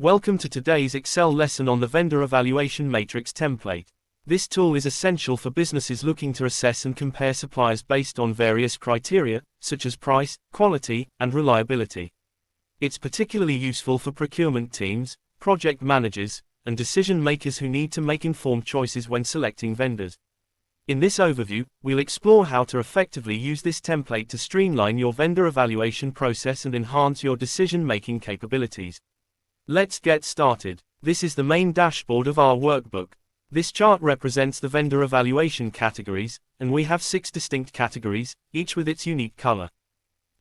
Welcome to today's Excel lesson on the Vendor Evaluation Matrix template. This tool is essential for businesses looking to assess and compare suppliers based on various criteria, such as price, quality, and reliability. It's particularly useful for procurement teams, project managers, and decision makers who need to make informed choices when selecting vendors. In this overview, we'll explore how to effectively use this template to streamline your vendor evaluation process and enhance your decision-making capabilities. Let's get started. This is the main dashboard of our workbook. This chart represents the vendor evaluation categories, and we have 6 distinct categories, each with its unique color.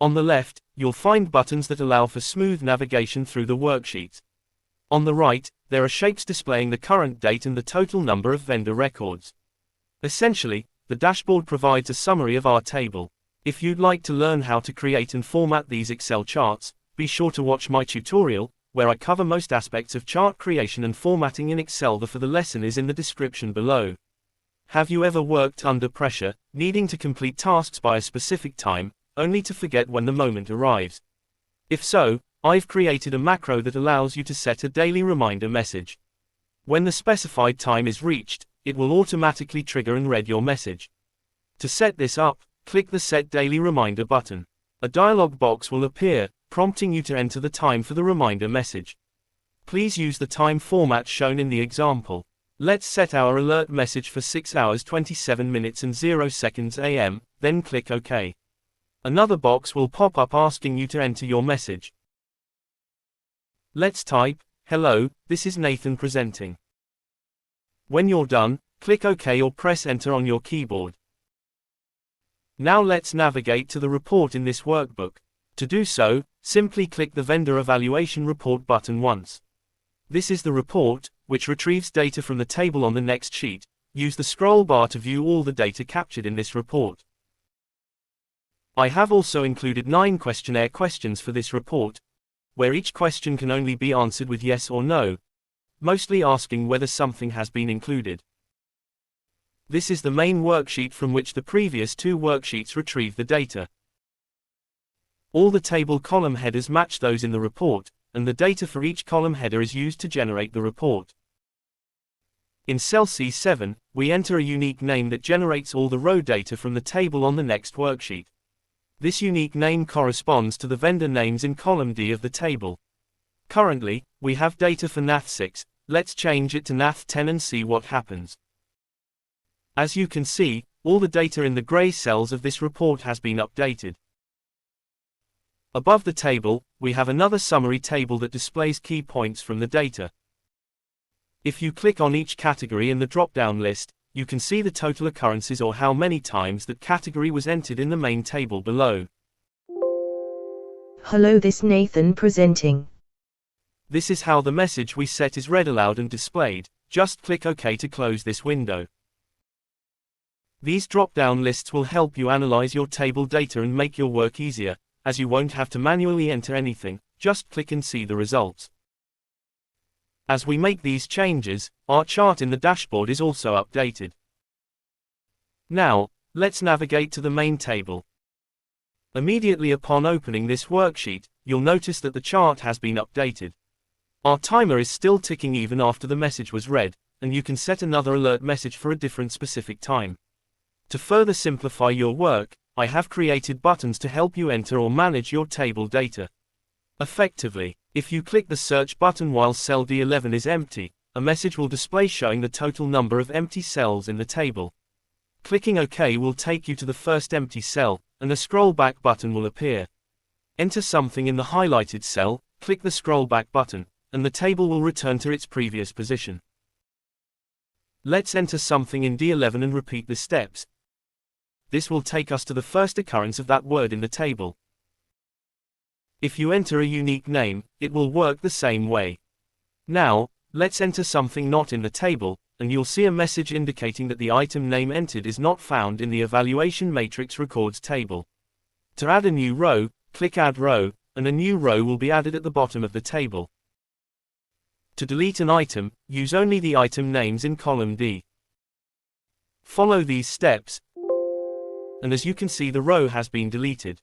On the left, you'll find buttons that allow for smooth navigation through the worksheets. On the right, there are shapes displaying the current date and the total number of vendor records. Essentially, the dashboard provides a summary of our table. If you'd like to learn how to create and format these Excel charts, be sure to watch my tutorial, where I cover most aspects of chart creation and formatting in Excel. The for the lesson is in the description below. Have you ever worked under pressure, needing to complete tasks by a specific time, only to forget when the moment arrives? If so, I've created a macro that allows you to set a daily reminder message. When the specified time is reached, it will automatically trigger and read your message. To set this up, click the Set Daily Reminder button. A dialog box will appear, prompting you to enter the time for the reminder message. Please use the time format shown in the example. Let's set our alert message for 6 hours 27 minutes and 0 seconds AM, then click OK. Another box will pop up asking you to enter your message. Let's type, "Hello, this is Nathan presenting." When you're done, click OK or press Enter on your keyboard. Now let's navigate to the report in this workbook. To do so, simply click the Vendor Evaluation Report button once. This is the report, which retrieves data from the table on the next sheet. Use the scroll bar to view all the data captured in this report. I have also included 9 questionnaire questions for this report, where each question can only be answered with yes or no, mostly asking whether something has been included. This is the main worksheet from which the previous 2 worksheets retrieve the data. All the table column headers match those in the report, and the data for each column header is used to generate the report. In cell C7, we enter a unique name that generates all the row data from the table on the next worksheet. This unique name corresponds to the vendor names in column D of the table. Currently, we have data for NATH6, let's change it to NATH10 and see what happens. As you can see, all the data in the gray cells of this report has been updated. Above the table, we have another summary table that displays key points from the data. If you click on each category in the drop-down list, you can see the total occurrences or how many times that category was entered in the main table below. Hello, this Nathan presenting. This is how the message we set is read aloud and displayed. Just click OK to close this window. These drop-down lists will help you analyze your table data and make your work easier, as you won't have to manually enter anything, just click and see the results. As we make these changes, our chart in the dashboard is also updated. Now, let's navigate to the main table. Immediately upon opening this worksheet, you'll notice that the chart has been updated. Our timer is still ticking even after the message was read, and you can set another alert message for a different specific time. To further simplify your work, I have created buttons to help you enter or manage your table data effectively. If you click the search button while cell D11 is empty, a message will display showing the total number of empty cells in the table. Clicking OK will take you to the first empty cell, and a scroll back button will appear. Enter something in the highlighted cell, click the scroll back button, and the table will return to its previous position. Let's enter something in D11 and repeat the steps. This will take us to the first occurrence of that word in the table. If you enter a unique name, it will work the same way. Now, let's enter something not in the table, and you'll see a message indicating that the item name entered is not found in the Evaluation Matrix Records table. To add a new row, click Add Row, and a new row will be added at the bottom of the table. To delete an item, use only the item names in column D. Follow these steps, and as you can see, the row has been deleted.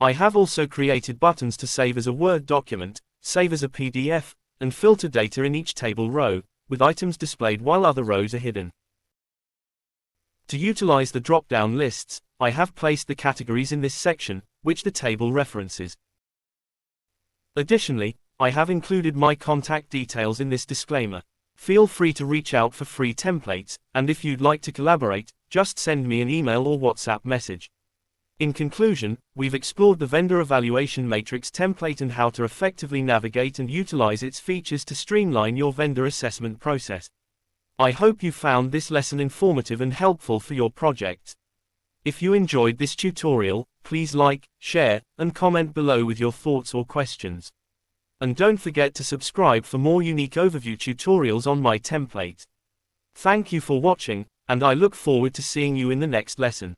I have also created buttons to save as a Word document, save as a PDF, and filter data in each table row, with items displayed while other rows are hidden. To utilize the drop-down lists, I have placed the categories in this section, which the table references. Additionally, I have included my contact details in this disclaimer. Feel free to reach out for free templates, and if you'd like to collaborate, just send me an email or WhatsApp message. In conclusion, we've explored the vendor evaluation matrix template and how to effectively navigate and utilize its features to streamline your vendor assessment process. I hope you found this lesson informative and helpful for your projects. If you enjoyed this tutorial, please like, share, and comment below with your thoughts or questions. And don't forget to subscribe for more unique overview tutorials on my template. Thank you for watching, and I look forward to seeing you in the next lesson.